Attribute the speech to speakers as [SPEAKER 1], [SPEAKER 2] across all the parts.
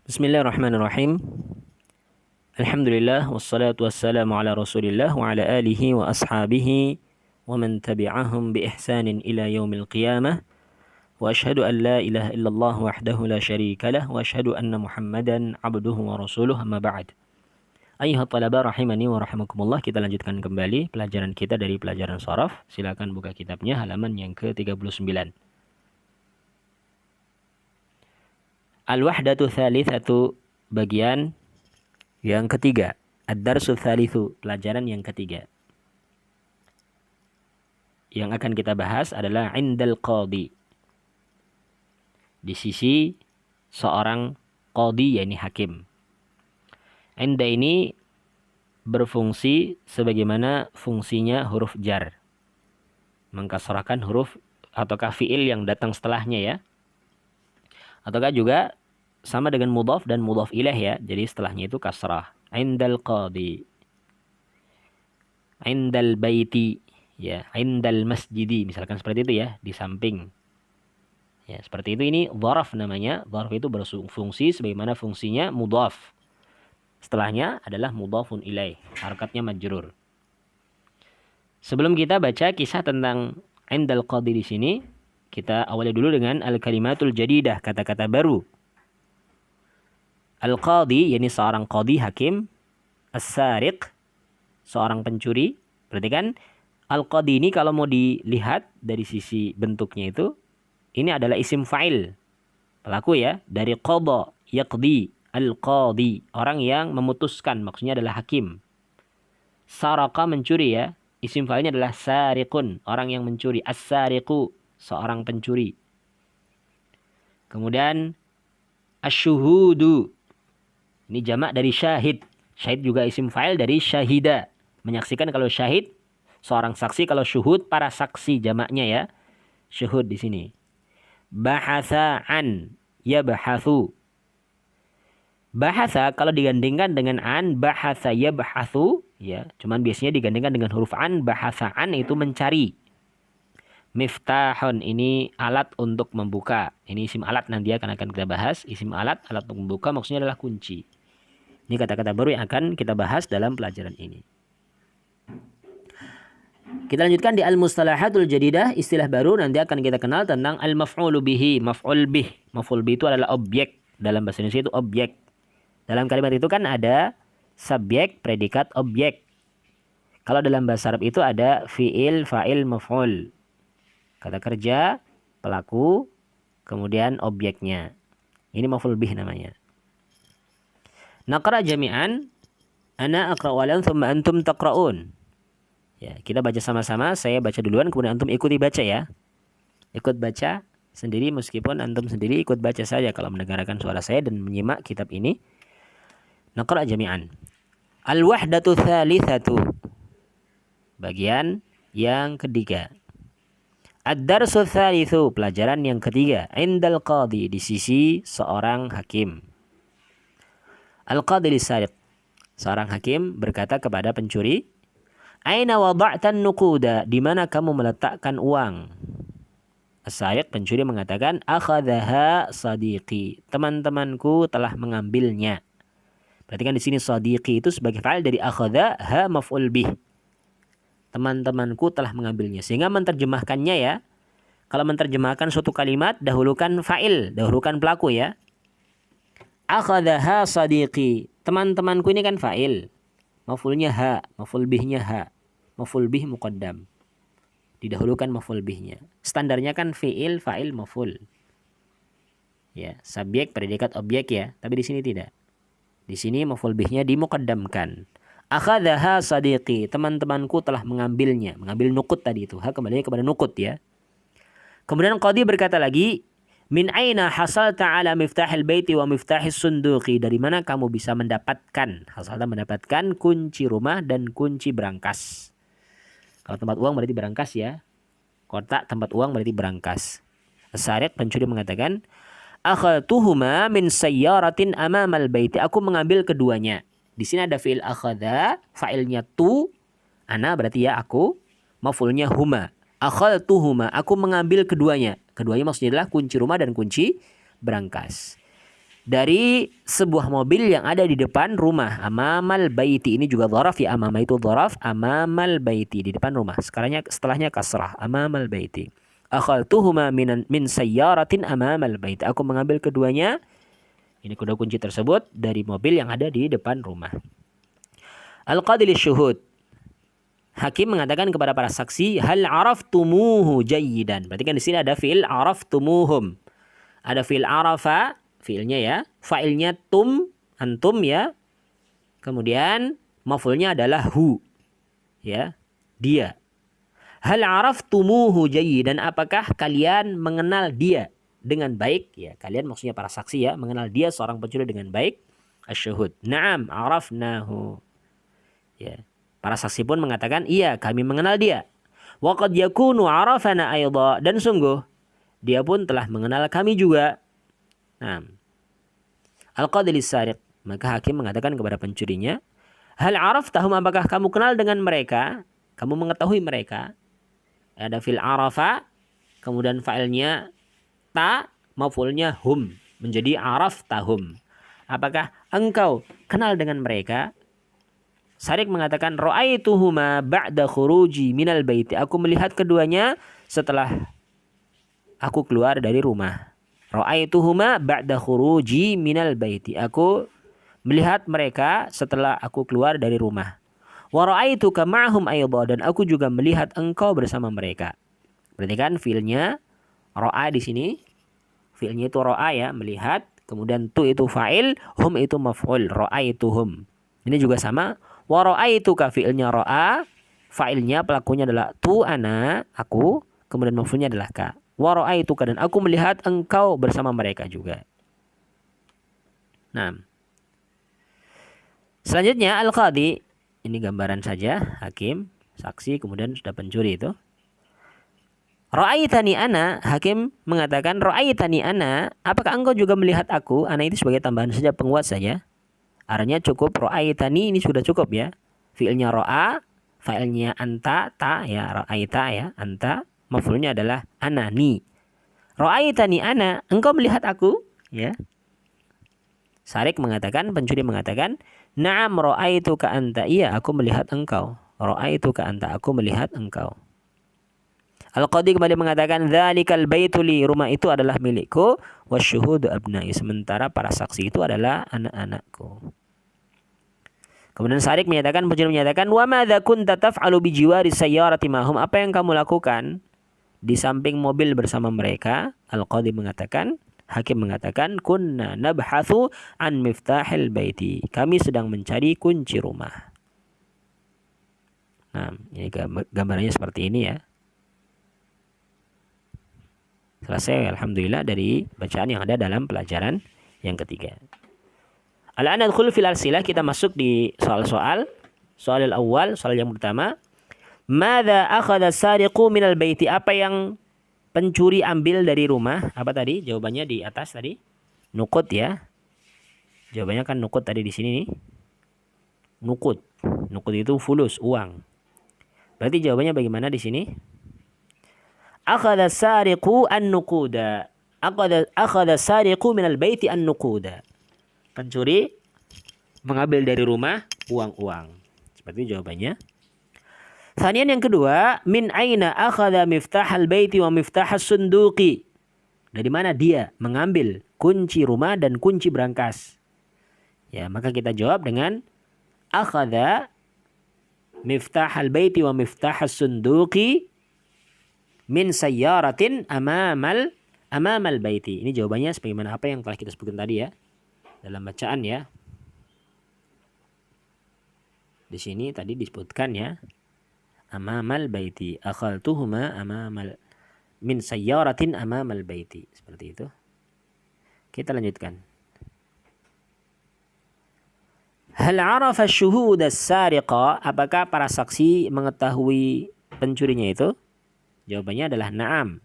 [SPEAKER 1] Bismillahirrahmanirrahim. Alhamdulillah wassalatu wassalamu ala Rasulillah wa ala alihi wa ashabihi wa man tabi'ahum bi ihsanin ila yaumil qiyamah. Wa ashhadu an la ilaha illallah wahdahu la syarika lah wa ashhadu anna Muhammadan abduhu wa rasuluh amma ba'd. Ayuhat talaba rahimani wa rahimakumullah, kita lanjutkan kembali pelajaran kita dari pelajaran sharaf. Silakan buka kitabnya halaman yang ke-39. Al-wahdatu thalithatu, bagian yang ketiga. Ad-darsu thalithu, pelajaran yang ketiga. Yang akan kita bahas adalah indal qadi, di sisi seorang qadi, yakni hakim. Inda ini berfungsi sebagaimana fungsinya huruf jar, mengkasrahkan huruf ataukah fiil yang datang setelahnya ya. Ataukah juga sama dengan mudhaf dan mudhaf ilaih ya. Jadi setelahnya itu kasrah. Indal qadi, indal baiti, ya, indal masjidi, misalkan seperti itu ya, di samping. Ya, seperti itu. Ini dzaraf namanya. Dzaraf itu berfungsi sebagaimana fungsinya mudhaf. Setelahnya adalah mudhafun ilaih, harakatnya majrur. Sebelum kita baca kisah tentang indal qadi di sini, kita awali dulu dengan al-kalimatul jadidah, kata-kata baru. Al-qadi, yakni seorang qadi hakim. As-sariq, seorang pencuri. Berarti kan al-qadi ini kalau mau dilihat dari sisi bentuknya itu, ini adalah isim fa'il, pelaku ya, dari qada, yaqdi, al-qadi, orang yang memutuskan, maksudnya adalah hakim. Saraka, mencuri ya, isim fa'ilnya adalah sariqun, orang yang mencuri. As-sariqu, seorang pencuri. Kemudian asyuhudu, ini jamak dari syahid. Syahid juga isim fa'il dari syahida, menyaksikan. Kalau syahid seorang saksi, kalau syuhud para saksi, jamaknya ya, syuhud di sini. Bahasa an, yabhathu. Bahasa kalau digandingkan dengan an, bahasa yabhathu ya, cuman biasanya digandingkan dengan huruf an. Bahasa an itu mencari. Miftahun, ini alat untuk membuka. Ini isim alat, nanti akan kita bahas. Isim alat, alat untuk membuka, maksudnya adalah kunci. Ini kata-kata baru yang akan kita bahas dalam pelajaran ini. Kita lanjutkan di al-mustalahatul jadidah, istilah baru. Nanti akan kita kenal tentang al-maf'ulu bihi, maf'ul bih. Maf'ul bih itu adalah objek. Dalam bahasa Indonesia itu objek. Dalam kalimat itu kan ada subjek, predikat, objek. Kalau dalam bahasa Arab itu ada fi'il, fa'il, maf'ul. Kata kerja, pelaku, kemudian objeknya. Ini maf'ul bih namanya. Naqra jami'an, ana aqra'u alan thumma antum taqra'un. Ya, kita baca sama-sama. Saya baca duluan, kemudian antum ikuti baca ya. Ikut baca sendiri, meskipun antum sendiri ikut baca saja kalau mendengarkan suara saya dan menyimak kitab ini. Naqra jami'an. Al-wahdatu thalithatu, bagian yang ketiga. Ad-darsu tsalitsu, pelajaran yang ketiga. Indal qadi, di sisi seorang hakim. Al-qadi lis-sariq, seorang hakim berkata kepada pencuri, aina wada'tan nuquda, di mana kamu meletakkan uang? As-sariq, pencuri, mengatakan, akhadhaha sadiqi, teman-temanku telah mengambilnya. Berarti kan di sini sadiqi itu sebagai fa'il dari akhadhaha, maf'ul bih. Teman-temanku telah mengambilnya. Sehingga menerjemahkannya ya, kalau menerjemahkan suatu kalimat, dahulukan fa'il, dahulukan pelaku ya. Akhadhaha sadiqi, teman-temanku ini kan fa'il. Maf'ulnya ha, maf'ul bihnya ha. Maf'ul bih muqaddam, didahulukan maf'ul bihnya. Standarnya kan fi'il, fa'il, maf'ul. Ya, subjek, predikat, objek ya. Tapi di sini tidak. Di sini maf'ul bihnya dimuqaddamkan. Akhadhaha sadiqi, teman-temanku telah mengambilnya. Mengambil nukut tadi itu. Ha kembali kepada nukut ya. Kemudian qadi berkata lagi, min aina hasal ta'ala miftahil baiti wa miftahis sunduqi, dari mana kamu bisa mendapatkan, hasalta mendapatkan kunci rumah dan kunci berangkas. Kalau tempat uang berarti berangkas ya. Kotak tempat uang berarti berangkas. As-sariq, pencuri, mengatakan, akhadtuhuma min sayyaratin amamal baiti, aku mengambil keduanya. Di sini ada fi'il akhadha, fa'ilnya tu, ana berarti ya aku, maf'ulnya huma. Akhadtuhuma, aku mengambil keduanya. Keduanya maksudnya adalah kunci rumah dan kunci berangkas. dari sebuah mobil yang ada di depan rumah. Amamal baiti, ini juga dzaraf ya, amama itu dzaraf, amamal baiti, di depan rumah. Setelahnya kasrah, amamal baiti. Akhaltuhuma min sayyaratin amamal baiti, aku mengambil keduanya, ini kedua kunci tersebut, dari mobil yang ada di depan rumah. Al-qadi lisyuhud, hakim mengatakan kepada para saksi, hal araftumuhu jayyidan. Berarti kan di sini ada fi'il araftumuhum. Ada fi'il arafa, fi'ilnya ya, fa'ilnya antum ya. Kemudian maf'ulnya adalah hu. Ya, dia. Hal araftumuhu jayyidan, apakah kalian mengenal dia dengan baik? Ya, kalian maksudnya para saksi ya, mengenal dia seorang pencuri dengan baik. Asyuhud, na'am arafnahu. Ya. Para saksi pun mengatakan, iya, kami mengenal dia. Wa qad yakunu arafana aidha, dan sungguh dia pun telah mengenal kami juga. Nah, al-qadi lis-sariq, maka hakim mengatakan kepada pencurinya, hal araftahum, apakah kamu kenal dengan mereka? Kamu mengetahui mereka? Ada fil arafa, kemudian fa'ilnya ta, maf'ulnya hum, menjadi araftahum. Apakah engkau kenal dengan mereka? Sariq mengatakan, ra'aituhuma ba'da khuruji minal baiti, aku melihat keduanya setelah aku keluar dari rumah. Ra'aituhuma ba'da khuruji minal baiti, aku melihat mereka setelah aku keluar dari rumah. Wa ra'aituka ma'hum aidha, dan aku juga melihat engkau bersama mereka. Berarti kan fiilnya ra'a di sini, fiilnya itu ra'a ya, melihat, kemudian tu itu fa'il, hum itu maf'ul, ra'aituhum. Ini juga sama, wa ra'aituka fiilnya ra'a, fa'ilnya pelakunya adalah tu ana, aku, kemudian maf'ulnya adalah ka. Wa ra'aituka, dan aku melihat engkau bersama mereka juga. Nah, selanjutnya al-qadi, ini gambaran saja, hakim, saksi, kemudian sudah pencuri itu. Ra'aitani ana, hakim mengatakan ra'aitani ana, apakah engkau juga melihat aku? Ana itu sebagai tambahan saja, penguat saja. Artinya cukup, ra'aitani ini sudah cukup ya. Fi'ilnya ra'a, fa'ilnya anta, ta ya, ra'aita ya, anta, maf'ulnya adalah ana, ni. Ra'aitani ana, engkau melihat aku? Ya. Sariq mengatakan, pencuri mengatakan, na'am ra'aituka anta, iya aku melihat engkau. Ra'aituka anta, aku melihat engkau. Al-qadi kembali mengatakan, dzalikal baitu li, rumah itu adalah milikku, wasyuhudu abnai, sementara para saksi itu adalah anak-anakku. Kemudian Sariq menyatakan, pencuri menyatakan, wa madza kunta taf'alu bi jiwari sayyarati mahum, apa yang kamu lakukan di samping mobil bersama mereka? Al-qadi mengatakan, hakim mengatakan, kunna nabhathu an miftahil baiti, kami sedang mencari kunci rumah. Nah, ini gambarannya seperti ini ya. Selesai alhamdulillah dari bacaan yang ada dalam pelajaran yang ketiga. Al-an nadkhul fil arsilah, kita masuk di soal-soal. Soal al-awwal, soal yang pertama. Madza akhadha sariqu minal baiti, apa yang pencuri ambil dari rumah? Apa tadi? Jawabannya di atas tadi. Nukut ya. Jawabannya kan nukut tadi di sini nih. Nukut. Nukut itu fulus, uang. Berarti jawabannya bagaimana di sini? Akhadha sariqu an-nuquda. Akhadha sariqu minal baiti an-nuquda. Pencuri mengambil dari rumah uang-uang. Seperti jawabannya. Thanian yang kedua, min aina akhadha miftahal baiti wa miftahas sunduqi. Dari mana dia mengambil kunci rumah dan kunci brankas? Ya, maka kita jawab dengan akhadha miftahal baiti wa miftahas sunduqi min sayyaratin amamal baiti. Ini jawabannya sebagaimana apa yang telah kita sebutkan tadi ya dalam bacaan ya. Di sini tadi disebutkan ya, amamal baiti, akhaltuhuma amamal min sayyaratin amamal baiti, seperti itu. Kita lanjutkan. Hal arafa syuhud as-sariqa, apakah para saksi mengetahui pencurinya itu? Jawabannya adalah na'am.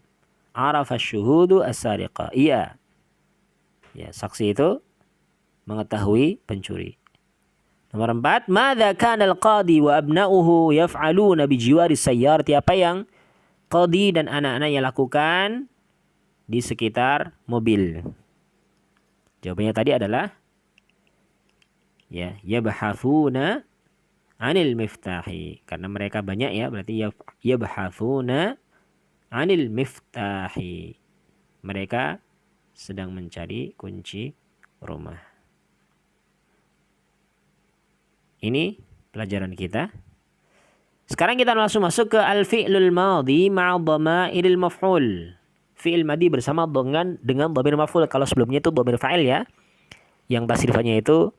[SPEAKER 1] Arafa syuhudu as-sariqa. Iya. Ya, saksi itu mengetahui pencuri. Nomor 4, madza kana al-qadi wa abna'uhu yaf'aluna bi jiwari sayyarati, apa yang qadi dan anak-anaknya lakukan di sekitar mobil. Jawabannya tadi adalah ya yabhatsuna 'anil miftahi. Karena mereka banyak ya, berarti yabhatsuna 'anil miftahi. Mereka sedang mencari kunci rumah. Ini pelajaran kita. Sekarang kita langsung masuk ke al-fi'lul madhi ma'a dhamairil maf'ul. Fi'il madhi bersama dengan dhamir maf'ul. Kalau sebelumnya itu dhamir fa'il ya. Yang tasrifanya itu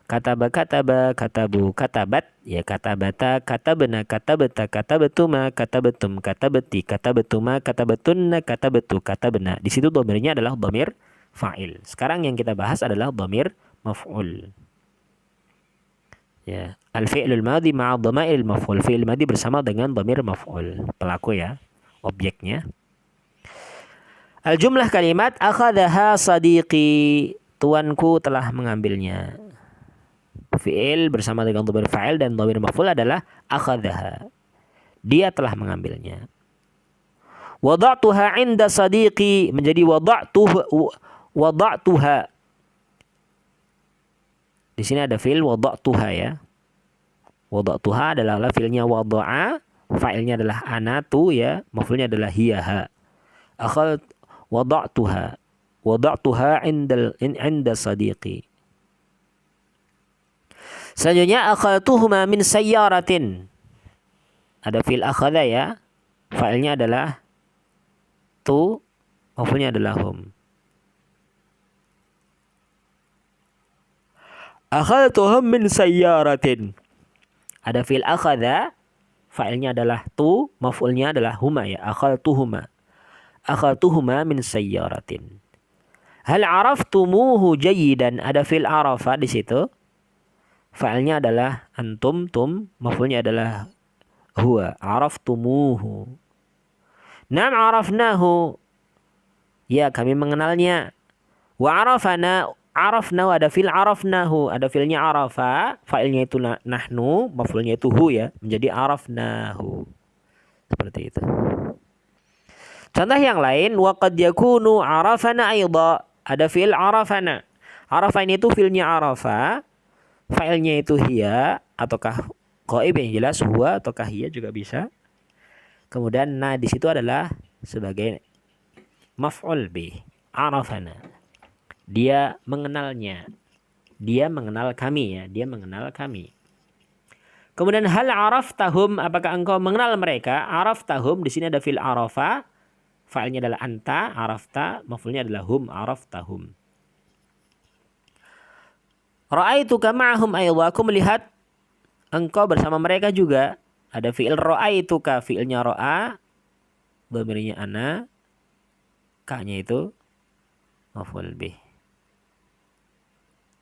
[SPEAKER 1] kataba, katabu, katabat, ya katabata, katabna, katabata, katabatuma, katabatum, katabati, katabatuma, katabatunna, katabatu, katabna. Di situ dhamirnya adalah dhamir fa'il. Sekarang yang kita bahas adalah dhamir maf'ul. Ya, al-fi'lul madhi ma'a dhamairil maf'ul. Fi'il madhi bersama dengan dhamir maf'ul. Pelaku ya, objeknya. Al-jumlah kalimat akhadhaha sadiqi. Tuanku telah mengambilnya. Fi'il bersama dengan dhamir fa'il dan dhamir maf'ul adalah akhadhaha. Dia telah mengambilnya. Wada'tuha 'inda sadiqi menjadi wada'tuha. Di sini ada fi'il wada'tuha ya. Wada'tuha adalah fi'ilnya wada'a, fa'ilnya adalah anatu ya, maf'ulnya adalah hiyaha. Wada'tuha 'inda sadiqi. Selanjutnya akhadtuhuma min sayyaratin. Ada fi'il akhadha ya. Fa'ilnya adalah tu, maf'ulnya adalah hum. Akhadtuhum min sayyaratin. Ada fi'il akhadha, fa'ilnya adalah tu, maf'ulnya adalah huma ya. Akhadtuhuma min sayyaratin. Hal araftumuhu jayyidan. Ada fi'il arafa di situ. Fa'ilnya adalah antum, tum, maf'ulnya adalah huwa. Araftumuhu. Nam arafnahu. Ya, kami mengenalnya. Wa arafana, ada fi'il arafnahu. Ada fi'ilnya arafa, fa'ilnya itu nahnu, maf'ulnya itu hu ya. Menjadi arafnahu. Seperti itu. Contoh yang lain, wa qad yakunu arafana aidha. Ada fi'il arafana. Arafana itu fi'ilnya arafa, fa'ilnya itu hiya ataukah ghaib yang jelas huwa ataukah hiya juga bisa. Kemudian di situ adalah sebagai maf'ul bih. Arafana. Dia mengenalnya. Dia mengenal kami ya, dia mengenal kami. Kemudian hal araftahum, apakah engkau mengenal mereka? Araftahum di sini ada fi'il arafa. Fa'ilnya adalah anta, arafta, maf'ulnya adalah hum, araftahum. Ra'aituka ma'ahum aidha. Aku melihat engkau bersama mereka juga. Ada fi'il ra'aituka, fi'ilnya ra'a, dhamirnya ana, ka-nya itu maf'ul bih.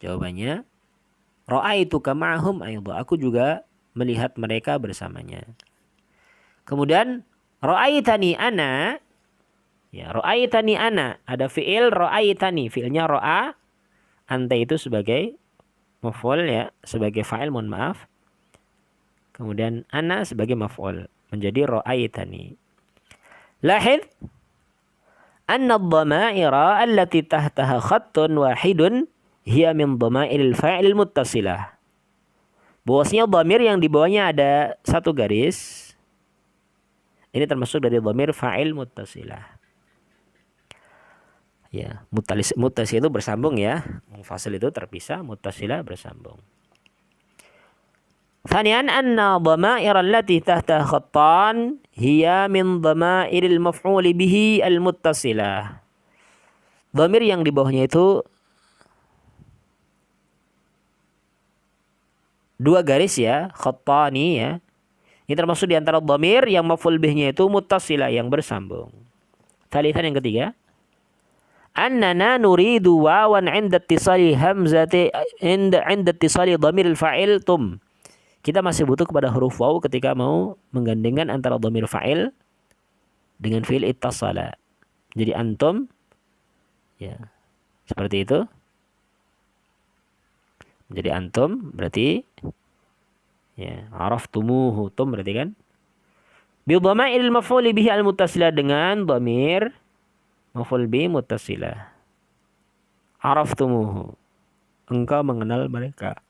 [SPEAKER 1] Jawabannya ra'aituka ma'ahum aidha. Aku juga melihat mereka bersamanya. Kemudian ra'aitani ana. Ya, ra'aitani ana. Ada fi'il ra'aitani, fi'ilnya ra'a, anta itu sebagai maf'ul ya, sebagai fa'il, mohon maaf. Kemudian ana sebagai maf'ul, menjadi ra'aitani. Lahid anna ad-dhamaira allati tahtaha khattun wahidun hiya min dhamairil fa'il muttasilah. Bahwasanya dhamir yang di bawahnya ada satu garis, ini termasuk dari dhamir fa'il muttasilah. Ya, muttasil itu bersambung ya. Munfasil itu terpisah, muttasilah bersambung. Thaniyan anna dhamair allati tahta khattan hiya min dhamairil maf'ul bihi al-muttasilah. Dhamir yang di bawahnya itu dua garis ya, khattani ya. Ini termasuk di antara dhamir yang maf'ul bihnya itu muttasilah, yang bersambung. Thalithan yang ketiga, annana nuridu wawan 'inda ittisali hamzati 'inda ittisali dhamiril fa'il tum. Kita masih butuh kepada huruf waw ketika mau menggandengkan antara dhamir fa'il dengan fi'il ittasala. Jadi antum ya. Seperti itu. Jadi antum berarti ya, araftumuhu, tum berarti kan bi dhamairil maf'ul bihi al-muttasilah, dengan dhamir maf'ul bi muttasilah. Araftumuhu. Engkau mengenal mereka.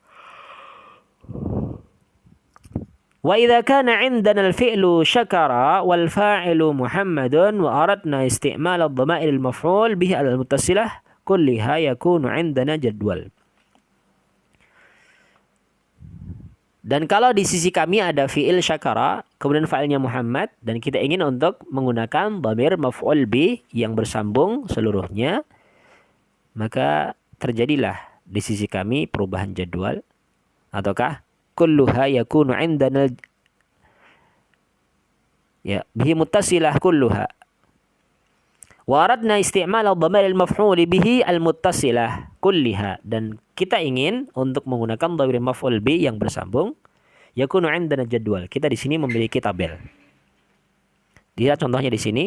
[SPEAKER 1] Wa idza kana 'indana al-fi'lu syakara wal fa'ilu Muhammadun wa aradna isti'mal ad-dhama'ir al-maf'ul bihi al-muttasilah kulliha yakunu 'indana jadwal. Dan kalau di sisi kami ada fi'il syakara, kemudian fa'ilnya Muhammad, dan kita ingin untuk menggunakan dhamir maf'ul bih yang bersambung seluruhnya, maka terjadilah di sisi kami perubahan jadwal. Ataukah kulluha yakunu 'indana ya bihi muttasilah kulluha. Wa aradna isti'mal ad-dhamir al-maf'ul bihi al-muttasilah kulliha, dan kita ingin untuk menggunakan dhamir maf'ul bi yang bersambung, yakunu 'indana jadwal. Kita di sini memiliki tabel. Lihat contohnya di sini.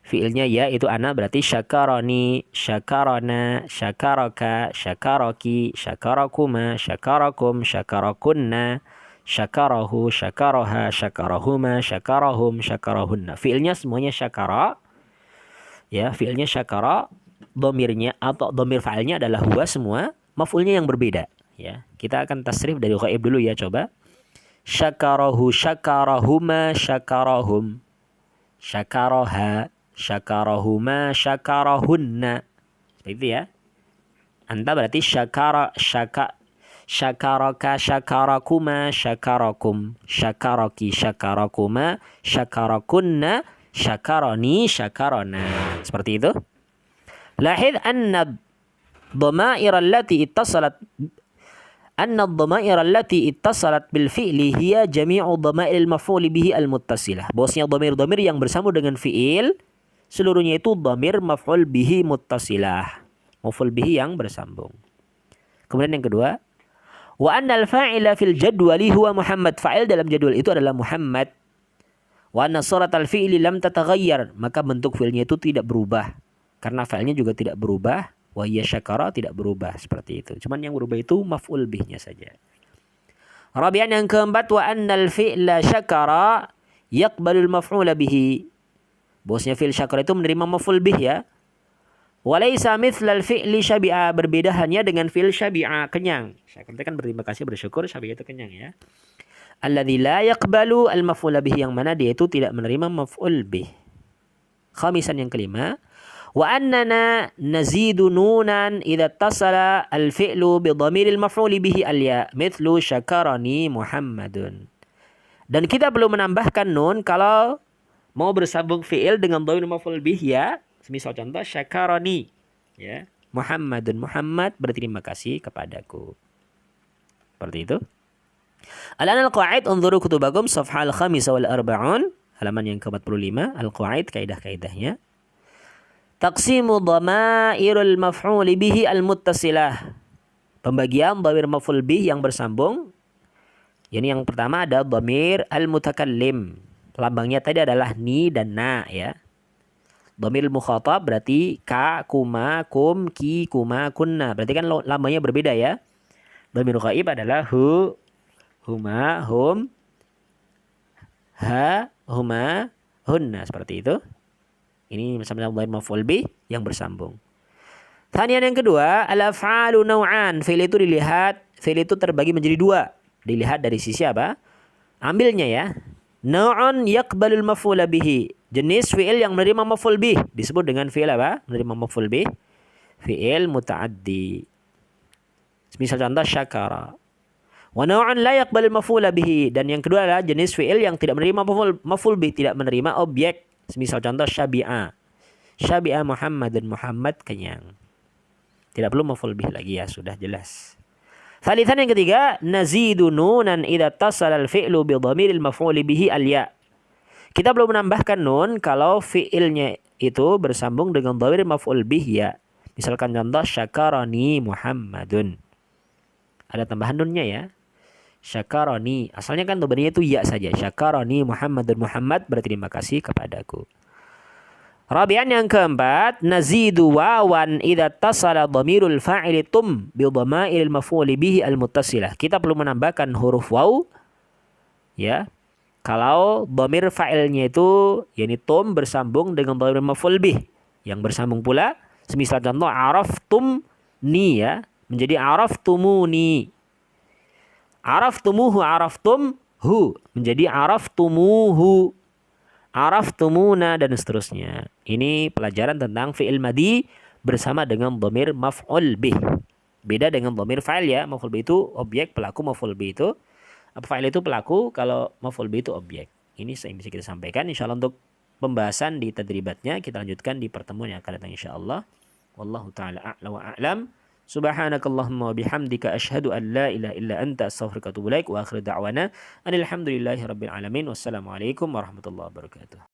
[SPEAKER 1] Fiilnya ya itu ana, berarti syakarani, syakarana, syakaraka, syakaraki, syakarakuma, syakarakum, syakarakunna, syakarahu, syakaraha, syakarahuma, syakarahum, syakarahunna. Fiilnya semuanya syakara. Ya, fiilnya syakara, dhamirnya atau dhamir fa'ilnya adalah huwa semua, maf'ulnya yang berbeda, ya. Kita akan tasrif dari ghaib dulu ya, coba. Syakarahu, syakarahuma, syakarahum, syakaraha, syakarahuma, syakarahunna. Seperti itu ya. Anta berarti syakaraka, syakarakuma, syakarakum, syakaraki, syakarakuma, syakarakunna, syakarani, syakarana. Seperti itu. Lahid anna dhamair allati ittasalat bil fi'li hiya jami'u dhamair al-maf'ul bihi al-muttasilah. Bahwasanya dhamir-dhamir yang bersambung dengan fi'il seluruhnya itu dhamir maf'ul bihi muttasilah. Maf'ul bihi yang bersambung. Kemudian yang kedua, wa anna al-fa'ila fil jadwali huwa Muhammad. Fa'il dalam jadwal itu adalah Muhammad. Wa anna surat al-fi'li lam tataghayyar. Maka bentuk fi'ilnya itu tidak berubah. Karena fa'ilnya juga tidak berubah. Wa hiya syakara tidak berubah, seperti itu. Cuman yang berubah itu maf'ul bihnya saja. Rabi'an yang keempat, wa annal fi'la syakara yaqbalul maf'ula bihi. Bosnya fi'il syakara itu menerima maf'ul bih ya. Wa laisa mithlal fi'li syabi'a, berbeda hanya dengan fi'il syabi'a, kenyang. Syakara kan berterima kasih, bersyukur, syabi'a itu kenyang ya. Alladzi la yaqbalu al-maf'ula bihi, yang mana dia itu tidak menerima maf'ul bih. Khamisan yang kelima, wa annana nazidu nunan idza tasala al-fi'lu bi dhamiril maf'ul bihi al-ya mithlu syakarani Muhammadun. Dan kita perlu menambahkan nun kalau mau bersambung fi'il dengan dhamir maf'ul bihi ya. Misal contoh syakarani ya, Muhammadun, Muhammad berterima kasih kepadaku. Seperti itu. Al-an al-qaid unzuru kutubakum safha al-khamisa wal arba'un, halaman yang ke-45, al-qaid kaidah-kaidahnya. Taqsimu dhamairul maf'ul bihi al-muttasilah. Pembagian dhamir maf'ul bih yang bersambung. Ini yang pertama ada dhamir al-mutakallim. Lambangnya tadi adalah ni dan na ya. Dhamir mukhatab berarti ka, kuma, kum, ki, kuma, kunna. Berarti kan lambangnya berbeda ya. Dhamir ghaib adalah hu, huma, hum, ha, huma, hunna. Seperti itu. Ini sama-sama dhamir maf'ul bih yang bersambung. Thaniyan yang kedua, al-af'alu naw'an. Fi'il itu dilihat, fi'il itu terbagi menjadi dua. Dilihat dari sisi apa? Ambilnya ya. Naw'un yaqbalul maf'ula bihi. Jenis fi'il yang menerima maf'ul bih disebut dengan fi'il apa? Menerima maf'ul bih. Fi'il muta'addi. Misal contoh syakara. Wa naw'un la yaqbalul maf'ula bihi. Dan yang kedua adalah jenis fi'il yang tidak menerima maf'ul bih, tidak menerima objek. Misal contoh syabi'a. Syabi'a Muhammad, dan Muhammad kenyang. Tidak perlu maf'ul bih lagi ya, sudah jelas. Thalithan yang ketiga, nazidu nunan idza tasala al-fi'lu bi dhamiril maf'ul bihi al-ya. Kita belum menambahkan nun kalau fi'ilnya itu bersambung dengan dhamir maf'ul bih ya. Misalkan contoh syakarani Muhammadun. Ada tambahan nunnya ya. Syakarani. Asalnya kan dhamirnya itu ya saja. Syakarani Muhammadun, Muhammad berterima kasih kepadaku. Rabi'an yang keempat, nazidu wawan idza tasala dhamirul fa'ili tum bi dhamairil maf'ul bihi al-muttasilah. Kita perlu menambahkan huruf waw ya. Kalau dhamir fa'ilnya itu yakni tum bersambung dengan dhamir maf'ul bih yang bersambung pula Semisal contoh araftumni ya, menjadi araftumuni. Araftumuhu araftumhu menjadi araftumuhu. Araftumuna dan seterusnya. Ini pelajaran tentang fi'il madi bersama dengan dhamir maf'ul bih. Beda dengan dhamir fa'il ya. Maf'ul bih itu objek, pelaku. Maf'ul bih itu fa'il itu pelaku, kalau maf'ul bih itu objek. Ini yang bisa kita sampaikan. Insyaallah untuk pembahasan di tadribatnya kita lanjutkan di pertemuan yang akan datang insyaallah. Wallahu taala a'la wa a'lam. Subhanakallahumma wa bihamdika asyhadu an la ilaha illa anta astaghfiruka wa atubu ilaik wa akhiru da'wana alhamdulillahi rabbil alamin. Wassalamualaikum warahmatullahi wabarakatuh.